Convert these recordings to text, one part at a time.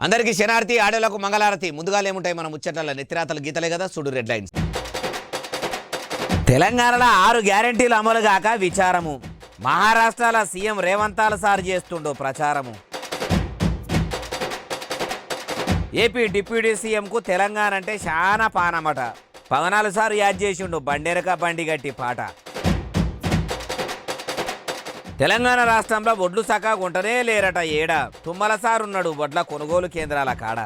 అందరికీ శనార్థి ఆడేలకు మంగళారతి. ముందుగా ఏముంటాయి మన ముచ్చట్ల నెత్తిరాతలు గీతలే కదా, చూడు రెడ్ లైన్స్. తెలంగాణలో 6 గ్యారెంటీలు అమలు కాక విచారము. మహారాష్ట్రలో సీఎం రేవంతాల సార్ చేస్తుండో ప్రచారము. ఏపీ డిప్యూటీ సీఎంకు తెలంగాణ అంటే చాలా పానమట. పవనాలు సార్ యాద్ చేసిండు బండెరక బండి గట్టి పాట. తెలంగాణ రాష్ట్రంలో వడ్లు సకా కొంటనే లేరట ఏడా. తుమ్మల సార్ ఉన్నాడు వడ్ల కొనుగోలు కేంద్రాల కాడ.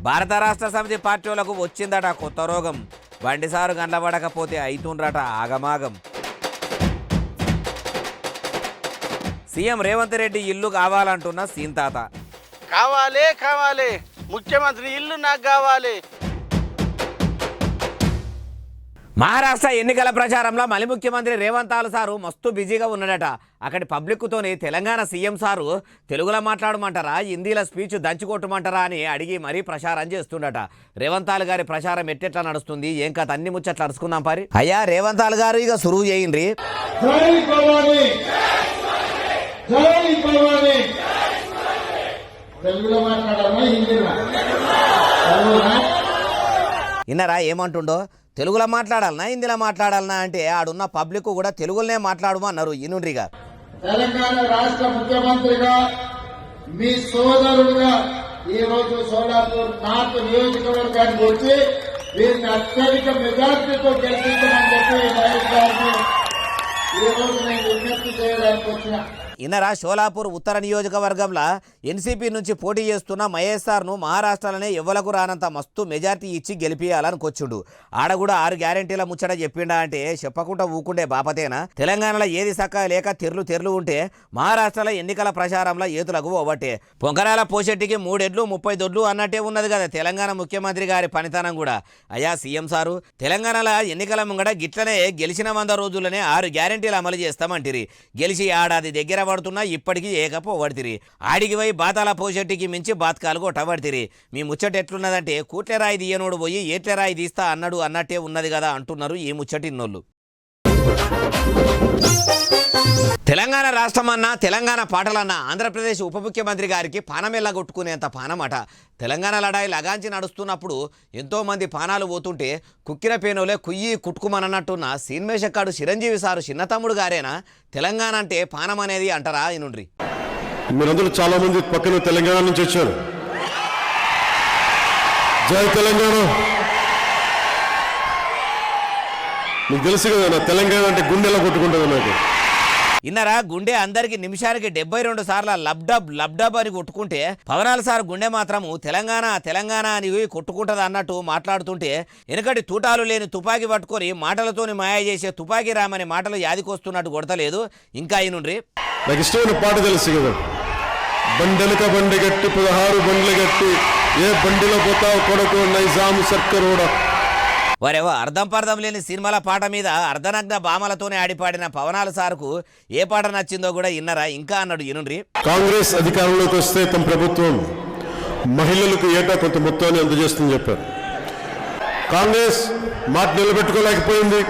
భారత రాష్ట్ర సమితి పార్టీలకు వచ్చిందట కొత్త రోగం. బండిసారు గండ్లబడకపోతే అయితుండ్రట ఆగమాగం. సీఎం రేవంత్ రెడ్డి ఇల్లు కావాలంటున్న సీంతాత. కావాలి కావాలి ముఖ్యమంత్రి ఇల్లు నాకు కావాలి. మహారాష్ట్ర ఎన్నికల ప్రచారంలో మళ్ళీ ముఖ్యమంత్రి రేవంతాల సారు మస్తు బిజీగా ఉన్నాడట. అక్కడి పబ్లిక్తోని తెలంగాణ సీఎం సారు తెలుగులో మాట్లాడమంటారా, హిందీలో స్పీచ్ దంచుకొట్టమంటారా అని అడిగి మరీ ప్రచారం చేస్తుండట. రేవంతాల్ గారి ప్రచారం ఎట్టెట్లా నడుస్తుంది, ఏం కథ, అన్ని ముచ్చట్లు అడుచుకుందాం పారి. అయ్యా రేవంతాల్ గారు ఇక సురువు చేయండి. విన్నారా ఏమంటుండో? తెలుగులో మాట్లాడాలనా హిందీలో మాట్లాడాలనా అంటే ఆడున్న పబ్లిక్ కూడా తెలుగులోనే మాట్లాడమన్నారు. ఈనుండ్రిగా తెలంగాణ రాష్ట్ర ముఖ్యమంత్రిగా మీ సోదరుడుగా ఈ రోజు సోలాపూర్ నార్త్ నియోజకవర్గానికి వచ్చి వీరిని అత్యధిక మెజార్టీతో గెలిపించమని చెప్పి మహేష్ గారిని ఈ రోజు నేను విజ్ఞప్తి చేయడానికి వచ్చిన. ఇన్నరా షోలాపూర్ ఉత్తర నియోజకవర్గంలో ఎన్సీపీ నుంచి పోటీ చేస్తున్న మహేష్ సార్ను మహారాష్ట్రలోనే ఎవ్వలకు రానంత మస్తు మెజార్టీ ఇచ్చి గెలిపియాలనుకొచ్చుండు. ఆడ కూడా 6 గ్యారెంటీల ముచ్చట చెప్పిండా అంటే చెప్పకుండా ఊకుండే బాపతేనా? తెలంగాణలో ఏది సక్క లేక తెర్లు ఉంటే మహారాష్ట్రలో ఎన్నికల ప్రచారంలో ఏతులకు ఓవట్టే. పొంకరాల పోషెట్టికి 3 ఎడ్లు 30 దొడ్లు అన్నట్టే ఉన్నది కదా తెలంగాణ ముఖ్యమంత్రి గారి పనితనం కూడా. అయ్యా సీఎం సారు, తెలంగాణలో ఎన్నికల ముంగడ గిట్లనే గెలిచిన 100 రోజుల్లోనే 6 గ్యారెంటీలు అమలు చేస్తామంటిరి. గెలిచి ఏడాది దగ్గర పడుతున్నా ఇప్పటికీ ఏకపోవడితిరి. ఆడికి పోయి బాతాల పోషెట్టికి మించి బాతకాలు కొట్టబడితిరి. మీ ముచ్చట ఎట్లున్నదంటే కూట్లెరాయి తీయనోడు పోయి ఏట్లెరాయి తీస్తా అన్నట్టే ఉన్నది కదా అంటున్నారు ఈ ముచ్చటిన్నోళ్ళు. తెలంగాణ రాష్ట్రమన్నా తెలంగాణ పాటలన్నా ఆంధ్రప్రదేశ్ ఉప ముఖ్యమంత్రి గారికి పానమెల్ల కొట్టుకునేంత పానమట. తెలంగాణ లడాయి లగాంచి నడుస్తున్నప్పుడు ఎంతోమంది పానాలు పోతుంటే కుక్కిన పేనోలే కుయ్యి కుట్టుకుమనన్నట్టున్న సీన్మేషక్కాడు చిరంజీవి సారు చిన్నతమ్ముడు గారేనా తెలంగాణ అంటే పానం అనేది అంటారా? ఇనుండ్రి. మీరందరూ చాలా మంది పక్కన తెలంగాణ నుంచి వచ్చారు. జై తెలంగాణ. మీకు తెలుసు కదా నా తెలంగాణ అంటే గుండెలా కొట్టుకుంటుంది నాకు. ఇన్నరా గుండె అందరికి నిమిషానికి 72 సార్లు లబ్డబ్ అని కొట్టుకుంటే పవనాల సార్ గుండె మాత్రము తెలంగాణ అని కొట్టుకుంటది అన్నట్టు మాట్లాడుతుంటే వెనకటి తూటాలు లేని తుపాకీ పట్టుకొని మాటలతోని మాయ చేసే తుపాకీ రామని మాటలు యాదికొస్తున్నట్టు కొడతలేదు. ఇంకా అయినుండ్రి. నాకు ఇష్టమైన పాట తెలుసు కదా, బండెనక బండి గట్టి 16 బండ్లు గట్టి ఏ బండిలో పోతావు కొడుకు నైజాం సర్కరోడ. వారేవో అర్థం పర్థం లేని సినిమాల పాట మీద అర్ధనగ్న భామలతోనే ఆడిపాడిన పవనాల సార్కు ఏ పాట నచ్చిందో కూడా ఇన్నరా. ఇంకా అన్నాడు ఇనుండ్రి. కాంగ్రెస్ అధికారంలోకి వస్తే తమ ప్రభుత్వం మహిళలకు ఏటా కొంత మొత్తాన్ని అందజేస్తుందని చెప్పారు. కాంగ్రెస్ మాట నిలబెట్టుకోలేకపోయింది.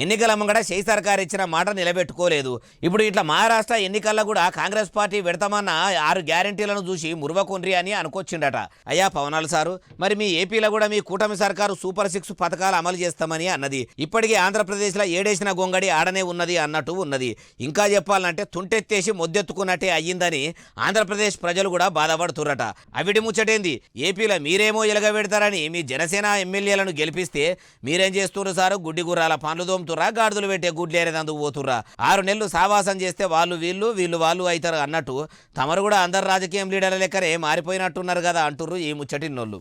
ఎన్నికల ముంగడ చేయి సర్కారు ఇచ్చిన మాట నిలబెట్టుకోలేదు. ఇప్పుడు ఇట్లా మహారాష్ట్ర ఎన్నికల్లో కూడా కాంగ్రెస్ పార్టీ పెడతామన్న 6 గ్యారెంటీలను చూసి మురువకొండ్రి అని అనుకొచ్చిండట. అయ్యా పవనాలు సారు, మరి మీ ఏపీలో కూడా మీ కూటమి సర్కారు సూపర్ 6 పథకాలు అమలు చేస్తామని అన్నది. ఇప్పటికీ ఆంధ్రప్రదేశ్లో ఏడేసిన గొంగడి ఆడనే ఉన్నది అన్నట్టు ఉన్నది. ఇంకా చెప్పాలంటే తుంటెత్తేసి మొద్దెత్తుకున్నట్టే అయ్యిందని ఆంధ్రప్రదేశ్ ప్రజలు కూడా బాధపడుతుర్రట. అవిటి ముచ్చటేంది, ఏపీలో మీరేమో ఎలగబెడతారని మీ జనసేన ఎమ్మెల్యేలను గెలిపిస్తే మీరేం చేస్తున్నారు సారు? గుడ్డి గుర్రాల పనులు తోముతుర్రా, గాడిదలు పెట్టే గుడ్లేరేదందుకు పోతుర్రా? 6 నెలలు సావాసం చేస్తే వాళ్ళు వీళ్ళు అవుతారు అన్నట్టు తమరు కూడా అందరు రాజకీయం లీడర్ల లెక్కనే మారిపోయినట్టున్నారు కదా అంటుర్రు ఈ ముచ్చటిన్నోళ్ళు.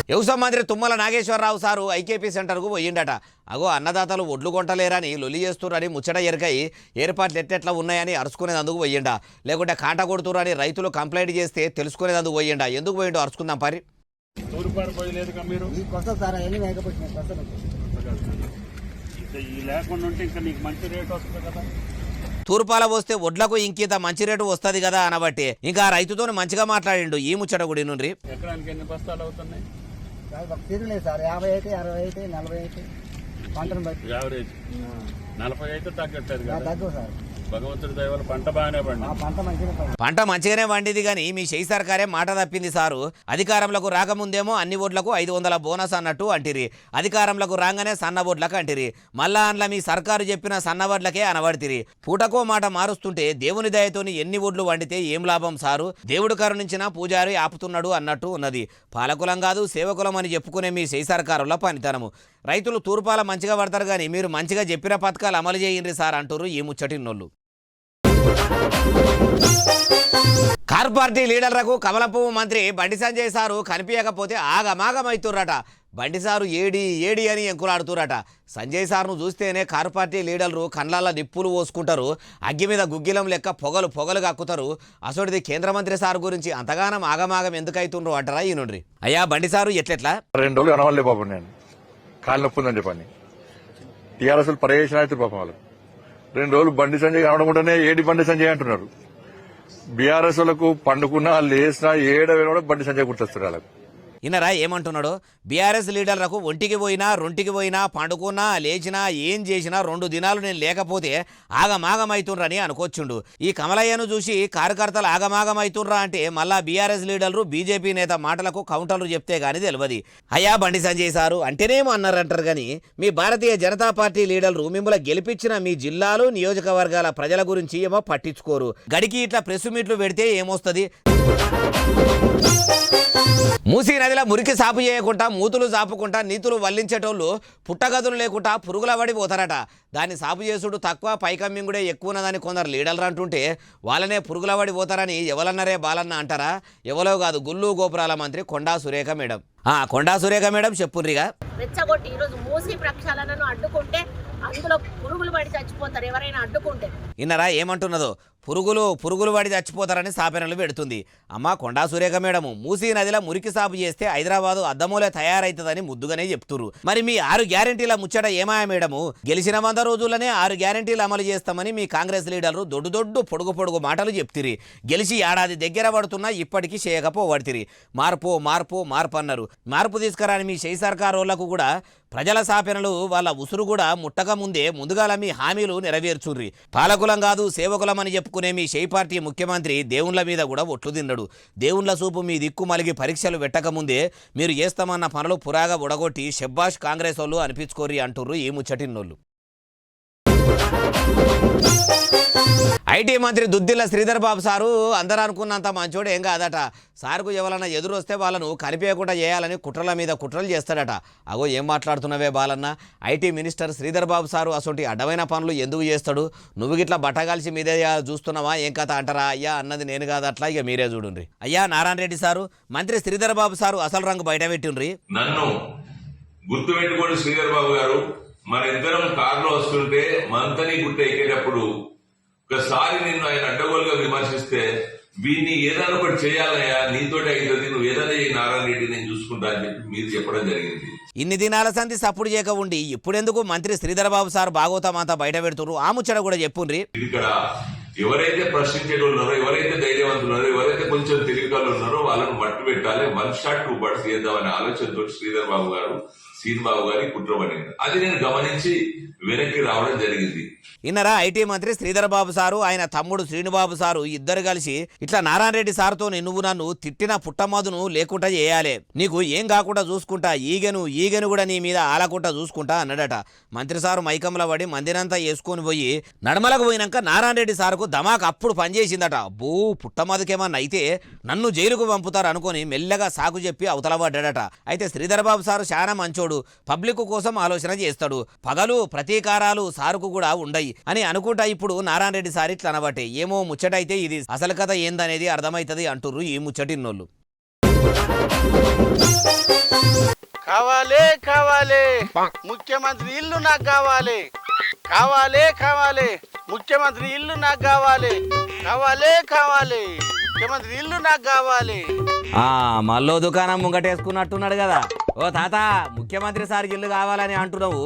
వ్యవసాయ మంత్రి తుమ్మల నాగేశ్వరరావు సారు ఐకేపీ సెంటర్కు పోయిండట. అగో అన్నదాతలు ఒడ్లు కొంటలేరని లొల్లి చేస్తుర్రని ముచ్చట ఎరకై ఏర్పాట్లు ఎట్టెట్లా ఉన్నాయని అరుచుకునేందుకు పోయిండా, లేకుంటే కాంట కొడుతుర్రని రైతులు కంప్లైంట్ చేస్తే తెలుసుకునేందుకు పోయిండా. ఎందుకు పోయిండో అరుచుకుందాం పరి. తూర్పాల పోస్తే వడ్లకు ఇంకింత మంచి రేటు వస్తుంది కదా అనబట్టి ఇంకా రైతుతో మంచిగా మాట్లాడిండు ఈ ముచ్చట గుడి నుండి. ఎకరానికి ఎన్ని బస్తాలు అవుతున్నాయి? సార్ 50 60 40 పంటను బట్టి యావరేజ్ 40 అయితే తగ్గట్లేదు కదా. తగ్గు సార్. భగవంతుడి దయ వల్ల పంట బాగానే పండి. పంట మంచిగానే వండిది కానీ మీ చేయి సర్కారే మాట తప్పింది సారు. అధికారంలోకి రాకముందేమో అన్ని ఓట్లకు 500 బోనస్ అన్నట్టు అంటిరి, అధికారంలోకి రాగానే సన్న ఓట్లకు అంటిరి, మళ్ళా అందులో మీ సర్కారు చెప్పిన సన్నవడ్లకే అనబడితిరి. పూటకో మాట మారుస్తుంటే దేవుని దయతోని ఎన్ని ఓట్లు వండితే ఏం లాభం సారు? దేవుడు కరుణించిన పూజారి ఆపుతున్నాడు అన్నట్టు ఉన్నది. పాలకులం కాదు సేవకులం అని చెప్పుకునే మీ చేయి సర్కారుల పనితనము. రైతులు తూర్పాల మంచిగా పడతారు కానీ మీరు మంచిగా చెప్పిన పథకాలు అమలు చేయండి సార్ అంటారు ఈ ముచ్చటిన్నోళ్ళు. కార్ పార్టీ లీడర్లకు కమలపువ్వు మంత్రి బండి సంజయ్ సారు కనిపించకపోతే ఆగమాగమైతుర్రట. బండి సారు ఏడి అని ఎంకులాడుతురట. సంజయ్ సార్ను చూస్తేనే కారు పార్టీ లీడర్లు కళ్ళల్లో నిప్పులు పోసుకుంటారు, అగ్గి మీద గుగ్గిలం లెక్క పొగలు కక్కుతారు. అసోటిది కేంద్ర మంత్రి సార్ గురించి అంతగానం ఆగమాగం ఎందుకైతుండ్రు అంటారా ఈనుండ్రి. అయ్యా బండి సారు ఎట్లెట్లా 2 రోజులు కనవాలే పాపం, నేను కాలు నొప్పి ఉందని చెప్పండి. టీఆర్ఎస్ పర్యవేక్షణ అవుతారు పాపం వాళ్ళు. 2 రోజులు బండి సంజయ్ కనబడకుండానే ఏడి బండి సంజయ్ అంటున్నారు. బీఆర్ఎస్ వాళ్ళకు పండుకున్నా లేసినా ఏడవేనా బండి సంజయ్ గుర్తొస్తారు వాళ్ళకు. ఇన్నరా ఏమంటున్నాడు? బీఆర్ఎస్ లీడర్లకు ఒంటికి పోయినా రొంటికి పోయినా పండుకున్నా లేచినా ఏం చేసినా 2 దినాలు నేను లేకపోతే ఆగమాగమైతుండ్రని అనుకోవచ్చుండు. ఈ కమలయ్యను చూసి కార్యకర్తలు ఆగమాగమైతుండ్రా అంటే మళ్ళా బీఆర్ఎస్ లీడర్లు బీజేపీ నేత మాటలకు కౌంటర్లు చెప్తే గానీ తెలియదు. అయ్యా బండి సంజయ్ సారు అంటేనేమో అన్నారంటారు కానీ మీ భారతీయ జనతా పార్టీ లీడర్లు మిమ్మల్ని గెలిపించిన మీ జిల్లాలు నియోజకవర్గాల ప్రజల గురించి ఏమో పట్టించుకోరు. గడికి ఇట్లా ప్రెస్ మీట్లు పెడితే ఏమొస్తుంది? మూసీ నదిలో మురికి సాపు చేయకుండా మూతులు సాపుకుంటా నీతులు వల్లించేటోళ్ళు పుట్టగదులు లేకుండా పురుగుల పడి పోతారట. దాన్ని సాపు చేసుడు తక్కువ పైకమ్మింగుడే ఎక్కువన్నదని కొందరు లీడర్లు అంటుంటే వాళ్ళనే పురుగుల పడి పోతారని ఎవలన్నరే బాలన్న అంటారా? ఎవరో కాదు, గుళ్ళు గోపురాల మంత్రి కొండా సురేఖ మేడం. కొండా సురేఖ మేడం చెప్పుర్రిగా. రెచ్చగొట్టి ఈరోజు మూసీ ప్రక్షాళనను అడ్డుకుంటే అందులో పురుగులు పడి చచ్చిపోతారు ఎవరైనా అడ్డుకుంటే. ఇన్నరా ఏమంటున్నదో? పురుగులు పడి చచ్చిపోతారని సాపెనలు పెడుతుంది. అమ్మ కొండా సురేఖ మేడము మూసీ నదిలో మురికి సాపు చేస్తే హైదరాబాదు అద్దమూలే తయారైతుందని ముద్దుగానే చెప్తురు. మరి మీ 6 గ్యారెంటీల ముచ్చట ఏమాయ మేడము? గెలిచిన 100 రోజుల్లోనే 6 గ్యారెంటీలు అమలు చేస్తామని మీ కాంగ్రెస్ లీడర్లు దొడ్డు పొడుగు మాటలు చెప్తిరి. గెలిచి ఏడాది దగ్గర పడుతున్నా ఇప్పటికీ చేయకపోబడితిరి. మార్పు అన్నారు. మార్పు తీసుకురాని మీ చేయి సర్కారోళ్లకు కూడా ప్రజల సాపెనలు వాళ్ళ ఉసురు కూడా ముట్టక ముందుగాల మీ హామీలు నెరవేర్చుర్రి. పాలకులం కాదు సేవకులం అని చెప్పుకునే మీ చేయి పార్టీ ముఖ్యమంత్రి దేవుళ్ళ మీద కూడా ఒట్లు తిన్నడు. దేవుళ్ళ చూపు మీ దిక్కు మలిగి పరీక్షలు పెట్టకముందే మీరు చేస్తామన్న పనులు పురాగా ఉడగొట్టి షెబ్బాష్ కాంగ్రెస్ వాళ్ళు అనిపించుకోర్రి అంటుర్రు ఈ ముచ్చటిన్నోళ్ళు. ఐటీ మంత్రి దుద్దిల్ల శ్రీధర్ బాబు సారు అందరూ అనుకున్నంత మంచోడు ఏం కాదట. సార్కు ఎవరన్నా ఎదురు వస్తే వాళ్ళను కనిపించకుండా చేయాలని కుట్రల మీద కుట్రలు చేస్తాడట. అగో ఏం మాట్లాడుతున్నావే బాలన్న? IT minister Sridhar Babu sir అసొంటి అడ్డమైన పనులు ఎందుకు చేస్తాడు? నువ్వు గిట్లా బట్టగాల్చి మీదే చూస్తున్నావా ఏం కథ అంటారా? అయ్యా అన్నది నేను కాదు, అట్లా ఇక మీరే చూడుండ్రి. అయ్యా నారాయణ రెడ్డి సారు మంత్రి శ్రీధర్ బాబు సారు అసలు రంగు బయట పెట్టిండ్రి. నన్ను గుర్తుపెట్టుకోండి శ్రీధర్ బాబు గారు, మన ఇద్దరం కారులో వస్తుంటే మంతని గుట్ట ఎక్కేటప్పుడు ఒకసారి నిన్ను ఆయన అడ్డగోలుగా విమర్శిస్తే వీడిని ఏదైనా ఒకటి చేయాలయ్యా, నీతోటి అవుతుంది, నువ్వు ఏదైనా ఈ నారాయణ రెడ్డి నేను చూసుకుంటా అని చెప్పి మీరు చెప్పడం జరిగింది. ఇన్ని దినాల సంధి సప్పుడు చేయక ఉండి ఇప్పుడెందుకు మంత్రి శ్రీధర్ బాబు సార్ భాగవతం అంతా బయట పెడుతున్నారు? ఆ ముచ్చట కూడా చెప్పుండ్రి. ఇక్కడ ఎవరైతే ప్రశ్నించేటోళ్ళు ఉన్నారో, ఎవరైతే ధైర్యవంతులు ఉన్నారో, ఎవరైతే కొంచెం తెలివికలు ఉన్నారో వాళ్ళను మట్టు పెట్టాలి, 1 షాట్ 2 బర్డ్స్ చేద్దామనే ఆలోచనతో శ్రీధర్ బాబు గారు సీన్ బాబు గారి కుట్ర పడింది. అది నేను గమనించి వెనక్కి రావడం జరిగింది. ఇన్నరా ఐటీ మంత్రి శ్రీధర్ బాబు సారు ఆయన తమ్ముడు శ్రీనుబాబు సారు ఇద్దరు కలిసి ఇట్లా నారాయణ రెడ్డి సార్తో నువ్వు నన్ను తిట్టిన పుట్టమదును లేకుండా చేయాలి, నీకు ఏం కాకుండా చూసుకుంటా, ఈగెను కూడా నీ మీద ఆలకుండా చూసుకుంటా అన్నాడట. మంత్రి సారు మైకంలో పడి మందిరంతా వేసుకొని పోయి నడమలకు పోయినాక నారాయణ రెడ్డి సారుకు దమాక్ అప్పుడు పనిచేసిందట. బో పుట్టమదుకేమన్నా అయితే నన్ను జైలుకు పంపుతారు అనుకొని మెల్లగా సాకు చెప్పి అవతల పడ్డాడట. అయితే శ్రీధర్ బాబు సారు చాలా మంచోడు, పబ్లిక్ కోసం ఆలోచన చేస్తాడు, పగలు ప్రతీకారాలు సారుకు కూడా ఉండయి అని అనుకుంటా ఇప్పుడు నారాయణ రెడ్డి సార్ ఇట్లా అనబట్టే ఏమో ముచ్చటైతే ఇది అసలు కథ ఏందనేది అర్థమవుతుంది అంటుర్రు ఈ ముచ్చటిన్నోళ్ళు. కావాలి ముఖ్యమంత్రి ఇల్లు నాకు కావాలి ముఖ్యమంత్రి ఇల్లు నాకు కావాలి ముఖ్యమంత్రి ఇల్లు నాకు కావాలి. మళ్ళీ దుకాణం ముంగటేసుకున్నట్టున్నాడు కదా. ఓ తాత, ముఖ్యమంత్రి సార్ ఇల్లు కావాలని అంటున్నావు.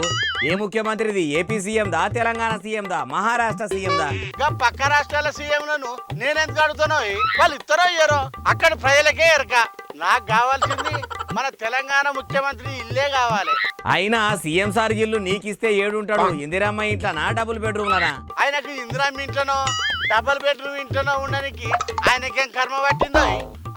ఏ ముఖ్యమంత్రిది? ఏపీ సీఎం దా, తెలంగాణ సీఎం దా, మహారాష్ట్ర సీఎం దా? ఇంకా పక్క రాష్ట్రాల సీఎంలను నేనెందుకు అడుగుతానో? వాళ్ళు ఇస్తారో ఇయ్యరో అక్కడ ప్రజలకే ఎరక. నాకు కావాల్సింది మన తెలంగాణ ముఖ్యమంత్రి ఇల్లే కావాలి. అయినా సీఎం సార్ ఇల్లు నీకిస్తే ఏడుంటాడు? ఇందిరమ్మ ఇంట్లోనా, డబుల్ బెడ్రూమ్లనా? ఆయనకు ఇందిరామ్మ ఇంట్లోనో డబల్ బెడ్రూమ్ ఇంట్లోనో ఉండడానికి ఆయనకేం కర్మ పట్టిందో?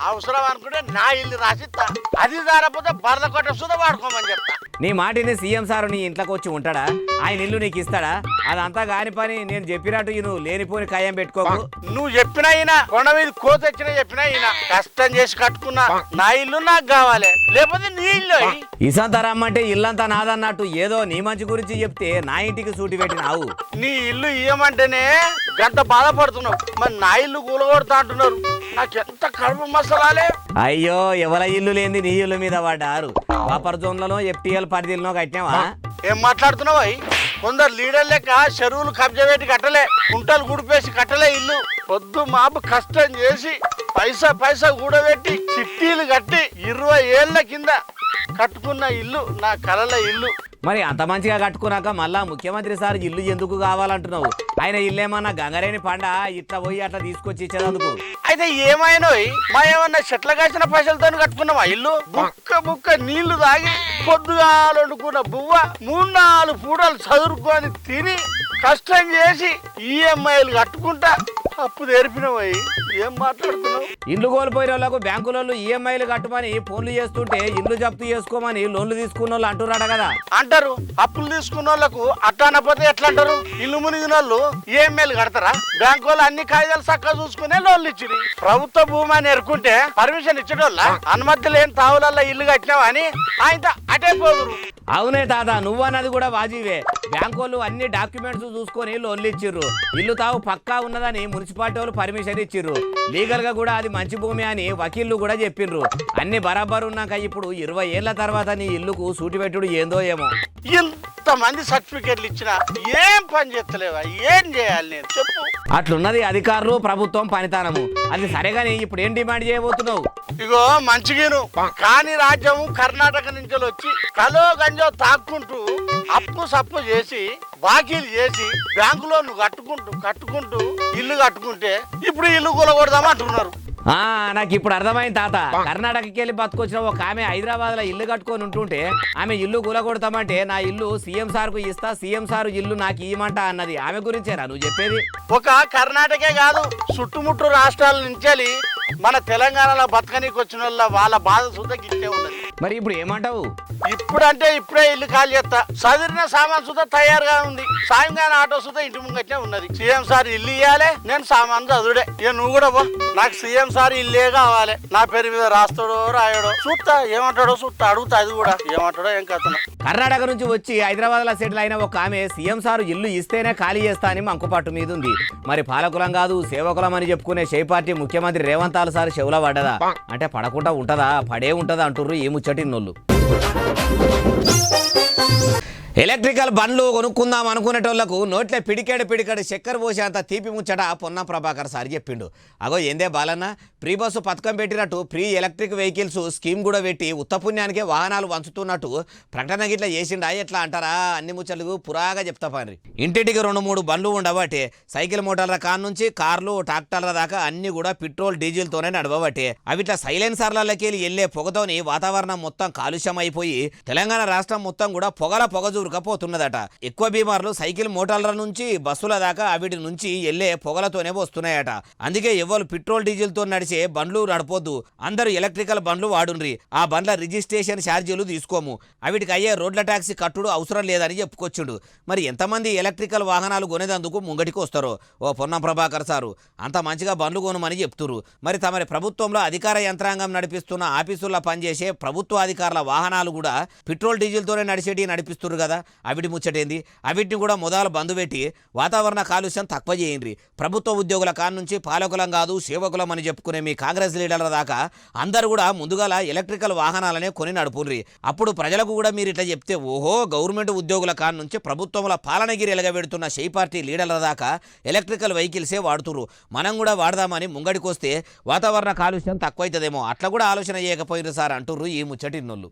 అవసరం అనుకుంటే నా ఇల్లు రాసిస్తా. అది దారపోతే బర్ల కొట్ట సుధా వాడుకోమని చెప్తా. నీ మాటిని సీఎం సారు నీ ఇంట్లోకి వచ్చి ఉంటాడా? ఆయన ఇల్లు నీకు ఇస్తాడా? అదంతా కాని పని. నేను చెప్పినట్టు నువ్వు లేనిపోని ఖాయం పెట్టుకోకు. నువ్వు చెప్పినా ఈయన కొండ మీద కోత వచ్చినా చెప్పినా ఈయన కష్టం చేసి కట్టుకున్నా నా ఇల్లు నాకు కావాలి, లేకపోతే నీ ఇల్లు. ఇసంత రమ్మంటే ఇల్లంతా నాదన్నట్టు ఏదో నీ మంచి గురించి చెప్తే నా ఇంటికి సూటి పెట్టినావు. నీ ఇల్లు ఇయ్యమంటేనే గంట బాధపడుతున్నావు, మరి నా ఇల్లు కూలగొడతా అంటున్నారు. నాకెంత కడుపు మసలాలే. అయ్యో, ఎవల ఇల్లు లేని నీ ఇల్లు మీద పడ్డారు. బఫర్ జోన్లలో FTL పరిధిలో కట్టినావా? ఏం మాట్లాడుతున్నావు? కొందరు లీడర్ లెక్క చెరువులు కబ్జా పెట్టి కట్టలే, కుంటలు గుడిపేసి కట్టలే ఇల్లు. పొద్దు మాపు కష్టం చేసి పైసా కూడబెట్టి చిట్టీలు కట్టి 20 ఏళ్ల కింద కట్టుకున్న ఇల్లు నా కలల ఇల్లు. మరి అంత మంచిగా కట్టుకున్నాక మళ్ళా ముఖ్యమంత్రి సార్ ఇల్లు ఎందుకు కావాలంటున్నావు? ఆయన ఇల్లేమన్నా గంగరేని పండ ఇట్లా పోయి అట్లా తీసుకొచ్చి ఇచ్చేందుకు? అయితే ఏమైనా మా ఏమన్నా చెట్ల కాసిన పైసలతో కట్టుకున్నావా ఇల్లు? బుక్క నీళ్లు తాగి పొద్దుగాలు వండుకున్న బువ్వ 3-4 పూటలు చదువుకొని తిని కష్టం చేసి EMIలు కట్టుకుంటా అప్పు తెరిపినవై. ఏం మాట్లాడుతున్నావు? ఇల్లు కోల్పోయిన వాళ్ళకు బ్యాంకులలో EMIలు కట్టమని ఫోన్లు చేస్తుంటే ఇల్లు జప్తు చేసుకోమని లోన్లు తీసుకున్న వాళ్ళు అంటున్నాడు కదా. అంటారు. అప్పులు తీసుకున్న వాళ్ళకు అట్లా అనకపోతే ఎట్లా అంటారు? ఇల్లు మునిగిన వాళ్ళు EMIలు కడతారా? బ్యాంకు వాళ్ళు అన్ని కాగితాలు చక్కగా చూసుకునే లోన్లు ఇచ్చింది. ప్రభుత్వ భూమి అని ఎరుకుంటే పర్మిషన్ ఇచ్చడం అనుమతి లేని తావులల్లో ఇల్లు కట్టినావా అని ఆయన అటే పోదురు. అవునే తాత, నువ్వన్నది కూడా వాజీవే. బ్యాంకు వాళ్ళు అన్ని డాక్యుమెంట్స్ చూసుకొని లోన్లు ఇచ్చిర్రు. ఇల్లు తావు పక్కా ఉన్నదని మున్సిపాలిటీ వాళ్ళు పర్మిషన్ ఇచ్చిర్రు. లీగల్ గా కూడా అది మంచి భూమి అని వకీళ్లు కూడా చెప్పిండ్రు. అన్ని బరాబర్ ఉన్నాక ఇప్పుడు 20 ఏళ్ల తర్వాత నీ ఇల్లుకు సూటి పెట్టుడు ఏందో ఏమో. ఇంతమంది సర్టిఫికేట్లు ఇచ్చినా ఏం పని చేస్తలేవా? ఏం చేయాలి నేను చెప్పు? అట్లున్నది అధికారులు, ప్రభుత్వం పనితనము. అది సరేగాని ఇప్పుడు ఏం డిమాండ్ చేయబోతున్నావు? ఇగో మంచిగాను కానీ రాజ్యం కర్ణాటక నుంచి వచ్చి కలో గంజో తాక్కుంటూ అప్పు సప్పు చేసి బాకీలు చేసి బ్యాంకులో నువ్వు కట్టుకుంటూ ఇల్లు కట్టుకుంటే ఇప్పుడు ఇల్లు కూలగొడదామంటున్నారు. నాకు ఇప్పుడు అర్థమైంది తాత. కర్ణాటకకి వెళ్ళి బతుకొచ్చిన ఒక ఆమె హైదరాబాద్ లో ఇల్లు కట్టుకొని ఉంటుంటే ఆమె ఇల్లు కూలగొడతామంటే నా ఇల్లు సీఎం సార్ కు ఇస్తా, సీఎం సార్ ఇల్లు నాకు ఇవ్వమంట అన్నది. ఆమె గురించేనా నువ్వు చెప్పేది? ఒక కర్ణాటకే కాదు, చుట్టుముట్టు రాష్ట్రాల నుంచి మన తెలంగాణలో బతకనీకి వచ్చిన వాళ్ళ బాధ సుధా గిట్టే ఉన్నది. మరి ఇప్పుడు ఏమంటావు? ఇప్పుడంటే ఇప్పుడే ఇల్లు ఖాళీ చేస్తా. చదివిన సామాన్ సుధా తయారుగా ఉంది. సాయంకాలం ఆటో సుధా ఇంటి ముంగట్నే ఉన్నది. సీఎం సార్ ఇల్లు ఇవ్వాలి, నేను సామాన్ చదువుడే. ఇక నువ్వు కూడా పో. నాకు సీఎం సార్ ఇల్లే కావాలి. నా పేరు మీద రాస్తాడో రాయడో చూస్తా, ఏమంటాడో చూస్తా, అడుగుతా. అది కూడా ఏమంటాడో ఏం కథ. కర్ణాటక నుంచి వచ్చి హైదరాబాద్ లో సెటిల్ అయిన ఒక ఆమె సీఎం సార్ ఇల్లు ఇస్తేనే ఖాళీ చేస్తా అని మంకుపట్టు మీద ఉంది. మరి పాలకులం కాదు సేవకులం అని చెప్పుకునే షే పార్టీ ముఖ్యమంత్రి రేవంత్ సార్ చెవుల పడ్డదా? అంటే పడకుండా ఉంటదా? పడే ఉంటదా అంటుర్రు ఈ ముచ్చటిన్నోళ్ళు. ఎలక్ట్రికల్ బండ్లు కొనుక్కుందాం అనుకునేటోళ్లకు నోట్లే పిడికేడు చక్కెర పోసే అంత తీపి ముచ్చట పొన్నం ప్రభాకర్ సార్ చెప్పిండు. అగో ఏందే బాలన్న, ఫ్రీ బస్సు పథకం పెట్టినట్టు ఫ్రీ ఎలక్ట్రిక్ వెహికల్స్ స్కీమ్ కూడా పెట్టి ఉత్తపుణ్యానికే వాహనాలు వంచుతున్నట్టు ప్రకటన గిట్లా చేసిండా ఎట్లా అంటారా? అన్ని ముచ్చట్లు పురాగా చెప్తా పని. ఇంటింటికి 2-3 బండ్లు ఉండబట్టే సైకిల్ మోటార్ల కాన్ నుంచి కార్లు ట్రాక్టర్ల దాకా అన్ని కూడా పెట్రోల్ డీజిల్తోనే నడవబట్టే అవిట్లా సైలెన్సర్లకి వెళ్ళే పొగతోని వాతావరణం మొత్తం కాలుష్యం అయిపోయి తెలంగాణ రాష్ట్రం మొత్తం కూడా పొగ ఉరకపోతున్నదట. ఎక్కువ బీమార్లు సైకిల్ మోటార్ల నుంచి బస్సుల దాకా అవిటి నుంచి వెళ్లే పొగలతోనే వస్తున్నాయట. అందుకే ఎవరు పెట్రోల్ డీజిల్ తో నడిచే బండ్లు నడపొద్దు, అందరూ ఎలక్ట్రికల్ బండ్లు వాడుండ్రి. ఆ బండ్ల రిజిస్ట్రేషన్ ఛార్జీలు తీసుకోము, అవిటికి అయ్యే రోడ్ల ట్యాక్సీ కట్టుడు అవసరం లేదని చెప్పుకొచ్చుడు. మరి ఎంతమంది ఎలక్ట్రికల్ వాహనాలు కొనేందుకు ముంగటికి వస్తారో ఓ పొన్నం ప్రభాకర్ సారు. అంత మంచిగా బండ్లు కొనమని చెప్తురు. మరి తమరి ప్రభుత్వంలో అధికార యంత్రాంగం నడిపిస్తున్న ఆఫీసుల్లో పనిచేసే ప్రభుత్వ అధికారుల వాహనాలు కూడా పెట్రోల్ డీజిల్ తోనే నడిచేటి నడిపిస్తున్నారు కదా. అవిటి ముచ్చటేంది? అవిటిని కూడా మొదలు బంద్ పెట్టి వాతావరణ కాలుష్యం తక్కువ చేయండి. ప్రభుత్వ ఉద్యోగుల కాడ నుంచి పాలకులం కాదు సేవకులం అని చెప్పుకునే మీ కాంగ్రెస్ లీడర్ల దాకా అందరూ కూడా ముందుగాల ఎలక్ట్రికల్ వాహనాలనే కొని నడుపుర్రి. అప్పుడు ప్రజలకు కూడా మీరు ఇట్లా చెప్తే ఓహో గవర్నమెంట్ ఉద్యోగుల కాడ నుంచి ప్రభుత్వంలో పాలనగిరి ఎలగబెడుతున్న షై పార్టీ లీడర్ల దాకా ఎలక్ట్రికల్ వెహికల్సే వాడుతురు, మనం కూడా వాడదామని ముంగడికొస్తే వాతావరణ కాలుష్యం తక్కువైతుందేమో అట్లా కూడా ఆలోచన చేయకపోయిరు సార్ అంటుర్రు ఈ ముచ్చటిన్నోళ్ళు.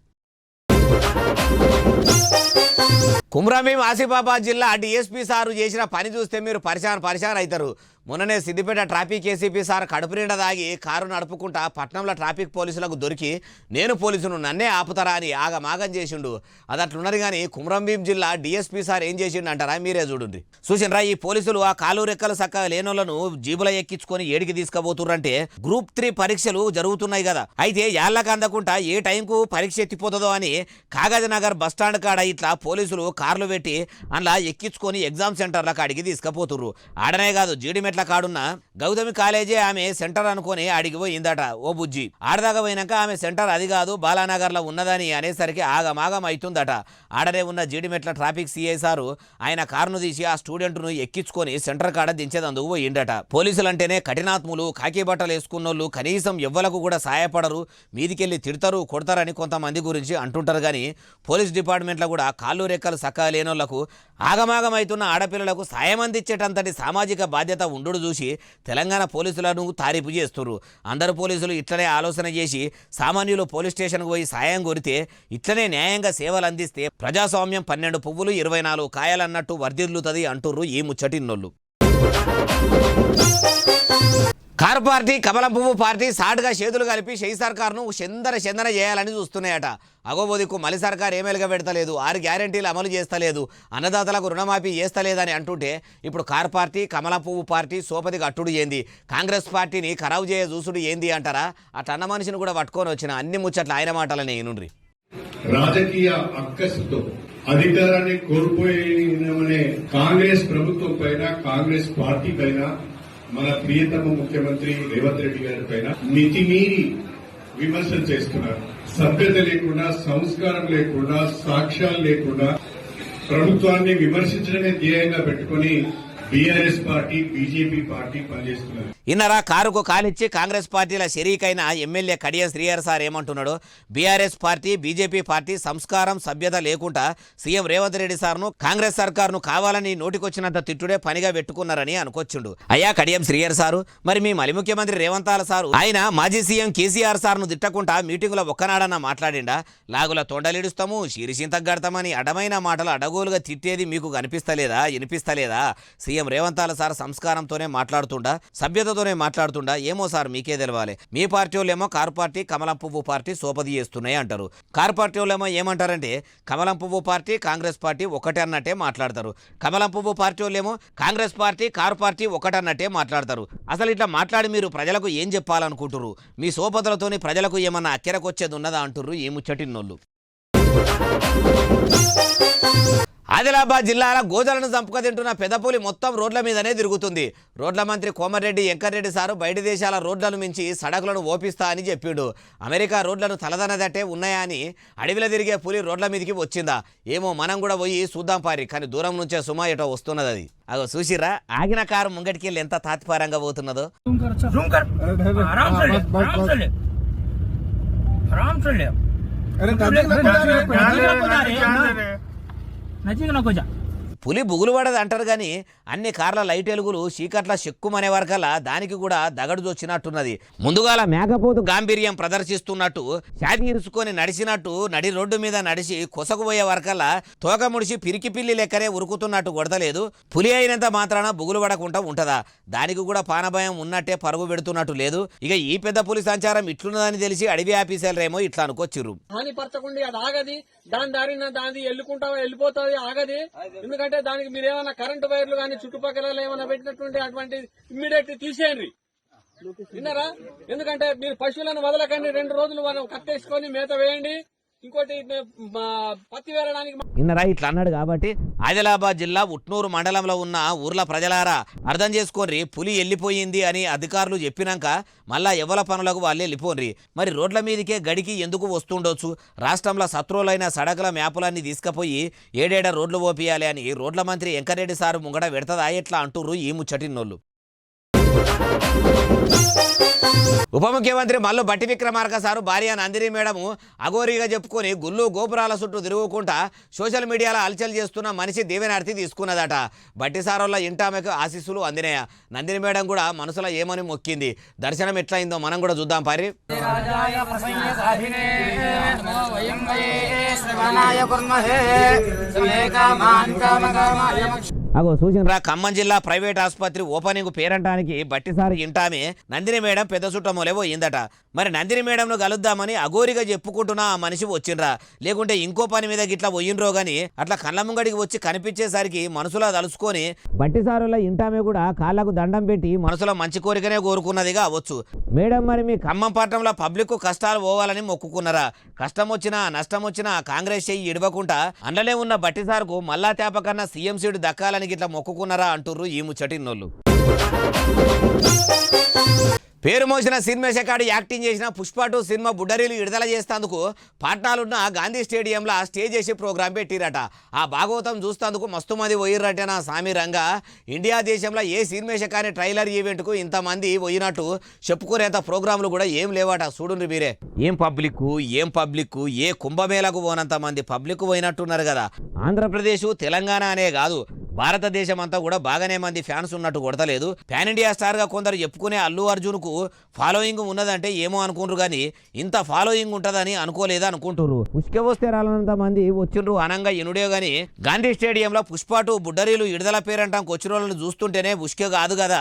కుమ్రంభీం ఆసిఫాబాద్ జిల్లా డిఎస్పీ సారు చేసిన పని చూస్తే మీరు పరిశాన్ అవుతారు. మొన్ననే సిద్దిపేట ట్రాఫిక్ ఏసీపీ సార్ కడుపు నిండా దాగి కారు నడుపుకుంటా పట్నంలో ట్రాఫిక్ పోలీసులకు దొరికి నేను పోలీసును నన్నే ఆపుతారా అని ఆగమాగం చేసిండు. అది అట్లున్నది కానీ కుమ్రంభీం జిల్లా డిఎస్పీ సార్ ఏం చేసిండు అంటారా? మీరే చూడండి. చూసినరా ఈ పోలీసులు ఆ కాలు రెక్కలు చక్కగా లేనోళ్లను జీబుల ఎక్కించుకొని ఏడికి తీసుకుపోతుర్రంటే గ్రూప్ 3 పరీక్షలు జరుగుతున్నాయి కదా. అయితే యాళ్ళకు అందకుండా ఏ టైంకు పరీక్ష ఎత్తిపోతుందో అని కాగజ్ నగర్ బస్టాండ్ కాడ ఇట్లా పోలీసులు కార్లు పెట్టి అందులో ఎక్కించుకొని ఎగ్జామ్ సెంటర్ల కాడికి తీసుకుపోతుర్రు. ఆడనే కాదు జీడిమెట్ల కాడున్న గౌతమి కాలేజీ ఆమె సెంటర్ అనుకొని అడిగి పోయిందట ఓ బుజ్జి. ఆడదాకా పోయినాక ఆమె సెంటర్ అది కాదు బాలానగర్ లో ఉన్నదని అనేసరికి ఆగమాగం అవుతుందట. ఆడనే ఉన్న జీడిమెట్ల ట్రాఫిక్ సిఐ సారు ఆయన కారును తీసి ఆ స్టూడెంట్ ను ఎక్కించుకొని సెంటర్ కాడ దించేదందుకు పోయిండట. పోలీసులు అంటేనే కఠినాత్ములు, కాకి బట్టలు వేసుకున్నోళ్ళు, కనీసం ఎవ్వలకు కూడా సాయపడరు, మీదికెళ్ళి తిడతారు కొడతారని కొంతమంది గురించి అంటుంటారు. కానీ పోలీస్ డిపార్ట్మెంట్లో కూడా కాళ్ళు రెక్కలు సక్కగా లేనోళ్లకు ఆగమాగం అవుతున్న ఆడపిల్లలకు సాయం అందించేటంతటి సామాజిక బాధ్యత ఉండు చూసి తెలంగాణ పోలీసులను తారీఫు చేస్తున్నారు. అందరు పోలీసులు ఇట్లనే ఆలోచన చేసి సామాన్యులు పోలీస్ స్టేషన్కు పోయి సాయం కోరితే ఇట్లనే న్యాయంగా సేవలు అందిస్తే ప్రజాస్వామ్యం 12 పువ్వులు 24 కాయలన్నట్టు వర్ధిల్లుతుంది అంటుర్రు ఈ ముచ్చటిన్నోళ్ళు. కారు పార్టీ కమలం పువ్వు పార్టీ సాటుగా చేతులు కలిపి షై సర్కార్ను చందన చేయాలని చూస్తున్నాయట. అగోబోదికు మలి సర్కార్ ఏమేలుగా పెడతలేదు, 6 గ్యారెంటీలు అమలు చేస్తలేదు, అన్నదాతలకు రుణమాఫీ చేస్తలేదని అంటుంటే ఇప్పుడు కారు పార్టీ కమలం పువ్వు పార్టీ సోపతికి అట్టుడు ఏంది, కాంగ్రెస్ పార్టీని ఖరాబు చేయ చూసుడు ఏంది అంటారా? అట్లా అన్న మనిషిని కూడా పట్టుకొని వచ్చిన అన్ని ముచ్చట్లు ఆయన మాటలనే ఏనుండ్రి. రాజకీయ అక్కసుతో అధికారాన్ని కోల్పోయినమనే కాంగ్రెస్ ప్రభుత్వం పైన, కాంగ్రెస్ పార్టీ పైన, మన ప్రియతమ ముఖ్యమంత్రి రేవంత్ రెడ్డి గారి పైన మితిమీరి విమర్శలు చేస్తున్నారు. సభ్యత లేకుండా, సంస్కారం లేకుండా, సాక్ష్యాలు లేకుండా ప్రభుత్వాన్ని విమర్శించడమే ధ్యేయంగా పెట్టుకుని బీఆర్ఎస్ పార్టీ, బీజేపీ పార్టీ పనిచేస్తున్నారు. ఇన్నరా కారుకు కాలిచ్చి కాంగ్రెస్ పార్టీల షరీకైన ఎమ్మెల్యే కడియం శ్రీహరి సార్ ఏమంటున్నాడు? బీఆర్ఎస్ పార్టీ, బీజేపీ పార్టీ సంస్కారం సభ్యత లేకుండా సీఎం రేవంత్ రెడ్డి సార్ను కాంగ్రెస్ సర్కార్ను కావాలని నోటికొచ్చినంత తిట్టుడే పనిగా పెట్టుకున్నారని అనుకొచ్చిండు. అయ్యా కడియం శ్రీహరి సారు, మరి మీ మలి ముఖ్యమంత్రి రేవంతాల సారు ఆయన మాజీ సీఎం కేసీఆర్ సార్ను తిట్టకుండా మీటింగులో ఒక్కనాడన్నా మాట్లాడిండా? లాగుల తొండలిడుస్తాము, శీరిసింతగడతామని అడమైన మాటలు అడగోలుగా తిట్టేది మీకు కనిపిస్తలేదా, వినిపిస్తలేదా? సీఎం రేవంతాల సార్ సంస్కారంతోనే మాట్లాడుతుండా, సభ్యతతోనే మాట్లాడుతుండా? ఏమో సార్ మీకే తెలవాలి. మీ పార్టీ వాళ్ళేమో కారు పార్టీ కమలం పువ్వు పార్టీ సోపది చేస్తున్నాయి అంటారు. కారు పార్టీ వాళ్ళేమో ఏమంటారంటే కమలం పువ్వు పార్టీ కాంగ్రెస్ పార్టీ ఒకటే అన్నట్టే మాట్లాడతారు. కమలం పువ్వు పార్టీ వాళ్ళేమో కాంగ్రెస్ పార్టీ కారు పార్టీ ఒకటన్నట్టే మాట్లాడతారు. అసలు ఇట్లా మాట్లాడి మీరు ప్రజలకు ఏం చెప్పాలనుకుంటున్నారు? మీ సోపతులతోని ప్రజలకు ఏమన్నా అక్కెరకొచ్చేది ఉన్నదా అంటుర్రు ఈ ముచ్చటిన్నోళ్ళు. ఆదిలాబాద్ జిల్లాల గోజలను చంపుక తింటున్న పెదపులి మొత్తం రోడ్ల మీదనే తిరుగుతుంది. రోడ్ల మంత్రి కోమరెడ్డి వెంకటరెడ్డి సారు బయట దేశాల రోడ్లను మించి సడకులను ఓపిస్తా అని చెప్పిండు. అమెరికా రోడ్లను తలదనదట్టే ఉన్నాయా అని అడవిలో తిరిగే పులి రోడ్ల మీదకి వచ్చిందా ఏమో, మనం కూడా పోయి చూద్దాం పారి. కానీ దూరం నుంచే సుమా ఎటో వస్తున్నది. అది అగో చూసిరా, ఆగిన కారు ముంగటికి వెళ్ళి ఎంత తాత్పర్యంగా పోతున్నదో. పులి బుగులు పడదు అంటారు కానీ అన్ని కార్ల లైట్ ఎలుగులు చీకట్ల చెక్కుమనే వరకల్లా దానికి కూడా దగడు వచ్చినట్టున్నది. ముందుగాల మేకపోతు గాంభీర్యం ప్రదర్శిస్తున్నట్టు ఛాతి ఇరుచుకొని నడిచినట్టు నడి రోడ్డు మీద నడిచి కొసకుపోయే వరకల్లా తోక ముడిచి పిరికి పిల్లి లెక్కనే ఉరుకుతున్నట్టు కొడతలేదు. పులి అయినంత మాత్రాన బుగులు పడకుండా ఉంటదా? దానికి కూడా పానభయం ఉన్నట్టే పరుగు పెడుతున్నట్టు లేదు. ఇక ఈ పెద్ద పులి సంచారం ఇట్లున్నదని తెలిసి అడవి ఆఫీసర్లేమో ఇట్లా అనుకొచ్చిర్రు. హానిపరచకుండా అది ఆగది, దాని దారిన దాని వెళ్ళిపోతుంది ఆగది. ఎందుకంటే దానికి మీరు ఏమైనా కరెంటు వైర్లు కానీ చుట్టుపక్కల ఏమైనా పెట్టినటువంటి అటువంటి ఇమ్మీడియట్ తీసేయండి, విన్నారా? ఎందుకంటే మీరు పశువులను వదలకండి, 2 రోజులు మనం కట్టేసుకొని మేత వేయండి. ఇంకోటి పత్తి వేరడానికి. ఇన్నరా ఇట్లా అన్నాడు కాబట్టి ఆదిలాబాద్ జిల్లా ఉట్నూరు మండలంలో ఉన్న ఊర్ల ప్రజలారా అర్థం చేసుకోండి, పులి వెళ్ళిపోయింది అని అధికారులు చెప్పినాక మళ్ళా ఎవల పనులకు వాళ్ళే వెళ్ళిపోండ్రి. మరి రోడ్ల మీదకే గడికి ఎందుకు వస్తుండొచ్చు? రాష్ట్రంలో శత్రువులైన సడకుల మ్యాపులన్నీ తీసుకుపోయి ఏడేడ రోడ్లు ఓపియాలి అని రోడ్ల మంత్రి వెంకరెడ్డి సారు ముంగడ పెడతదా ఎట్లా అంటుర్రు ఈ ముచ్చటిన్నోళ్ళు. ఉప ముఖ్యమంత్రి మల్లు బట్టి విక్రమార్క సారు భార్య నందిని మేడము అఘోరీగా చెప్పుకొని గుళ్ళు గోపురాల చుట్టూ తిరుగుకుంటా సోషల్ మీడియాలో హల్చల్ చేస్తున్న మనిషి దీవెనార్తి తీసుకున్నదట. బట్టి సారోళ్ళ ఇంటామెకు ఆశీస్సులు అందినాయా. నందిని మేడం కూడా మనసులో ఏమని మొక్కింది. దర్శనం ఎట్లయిందో మనం కూడా చూద్దాం పరి. అగో చూసినరా, ఖమ్మం జిల్లా ప్రైవేట్ ఆసుపత్రి ఓపెనింగ్ పేరంటానికి బట్టిసారి ఇంటామే నందిని మేడం పెద్ద చుట్టమోలేవో ఇందట. మరి నందిని మేడంను కలుద్దామని అఘోరిగా చెప్పుకుంటున్నా ఆ మనిషి వచ్చిండ్రా, లేకుంటే ఇంకో పని మీద గిట్లా పోయినరో గాని అట్లా కళ్ళ ముంగడికి వచ్చి కనిపించేసరికి మనసులో తలుసుకొని బట్టిసారుల ఇంటామే కూడా కాళ్ళకు దండం పెట్టి మనసులో మంచి కోరికనే కోరుకున్నదిగా అవ్వచ్చు. మేడం మరి మీ ఖమ్మం పట్టణంలో పబ్లిక్ కష్టాలు పోవాలని మొక్కుకున్నారా? కష్టం వచ్చినా నష్టం వచ్చినా కాంగ్రెస్ చెయ్యి ఇడవకుండా అండలే ఉన్న బట్టిసారుకు మల్లా తేప కన్నా సీఎం సీటు దక్కాలని ఇట్లా మొక్కుకున్నారా అంటుర్రు ఈ ముచ్చటిన్నోళ్ళు. పేరు మోసిన సినిమా శకాడు యాక్టింగ్ చేసిన పుష్ప 2 సినిమా బుడ్డరీలు విడుదల చేసేందుకు పాట్నాలున్న గాంధీ స్టేడియంలో స్టేజ్ చేసి ప్రోగ్రాం పెట్టిరట. ఆ భాగవతం చూస్తేందుకు మస్తు మంది పోయిర్రటేనా సామి రంగా. ఇండియా దేశంలో ఏ సినిమా శకాని ట్రైలర్ ఈవెంట్కు ఇంతమంది పోయినట్టు చెప్పుకునేంత ప్రోగ్రాంలు కూడా ఏం లేవట. చూడండి మీరే, ఏం పబ్లిక్ ఏ కుంభమేళకు పోనంత మంది పబ్లిక్ పోయినట్టున్నారు కదా. ఆంధ్రప్రదేశ్ తెలంగాణ అనే కాదు, భారతదేశం అంతా కూడా బాగానే మంది ఫ్యాన్స్ ఉన్నట్టు కొడతలేదు. పాన్ ఇండియా స్టార్గా కొందరు చెప్పుకునే అల్లు అర్జున్కు ఫాలోయింగ్ ఉన్నదంటే ఏమో అనుకుంటారు కానీ ఇంత ఫాలోయింగ్ ఉంటుందని అనుకోలేదా అనుకుంటారు. పుష్క వస్తే రాలనంత మంది వచ్చిండ్రు అనంగా ఎనుడే గాని గాంధీ స్టేడియంలో పుష్ప 2 బుడ్డరీలు విడుదల పేరంటానికి వచ్చిన వాళ్ళని చూస్తుంటేనే పుష్క కాదు కదా,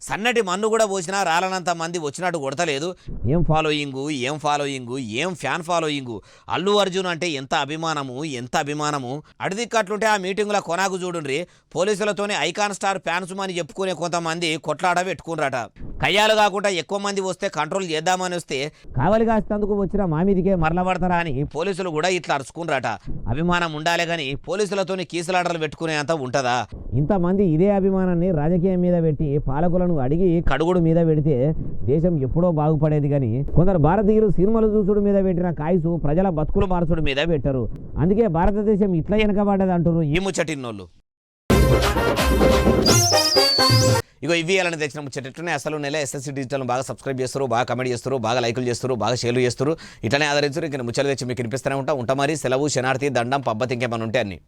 సన్నటి మన్ను కూడా పోసినా రాలనంత మంది వచ్చినట్టు కొడతలేదు. ఏం ఫాలోయింగ్ ఏం ఫ్యాన్ ఫాలోయింగ్. అల్లు అర్జున్ అంటే ఎంత అభిమానము. అడిదిక్కట్లుంటే ఆ మీటింగ్ల కొనాకు చూడుండ్రి, పోలీసులతోనే ఐకాన్ స్టార్ ఫ్యాన్స్ అని చెప్పుకునే కొంతమంది కొట్లాడ పెట్టుకున్నారట. కయ్యాలు కాకుండా ఎక్కువ మంది వస్తే కంట్రోల్ చేద్దామని వస్తే కావలి కాస్తందుకు వచ్చిన మా మీదికే మరలబడతారా అని పోలీసులు కూడా ఇట్లా అరుచుకున్నారట. అభిమానం ఉండాలే గాని పోలీసులతోని కీసులాటలు పెట్టుకునే అంత ఉంటదా? ఇంతమంది ఇదే అభిమానాన్ని రాజకీయం మీద పెట్టి పాలకులను అడిగి కడుగుడు మీద పెడితే దేశం ఎప్పుడో బాగుపడేది. కానీ కొందరు భారతీయులు సినిమాలు చూసుడు మీద పెట్టిన కాయసు ప్రజల బతుకులు మార్చుడు మీద పెట్టారు. అందుకే భారతదేశం ఇట్లా వెనకబడ్డది అంటారు ఈ ముచ్చటిన్నోళ్ళు. ఇగో ఇవి అలానే తెచ్చిన ముచ్చటనే అసలు నెల ఎస్ఎస్సీ డిజిటల్ బాగా సబ్స్క్రైబ్ చేస్తారు, బాగా కమెంట్ చేస్తారు, బాగా లైకులు చేస్తారు, బాగా షేర్లు చేస్తారు. ఇట్లనే ఆదరించారు. ఇంకా ముచ్చలు తెచ్చి మీకు వినిపిస్తూనే ఉంటా మరి. సెలవు, శనార్థి, దండం, పబ్బతి ఇంకేమైనా ఉంటే అన్ని.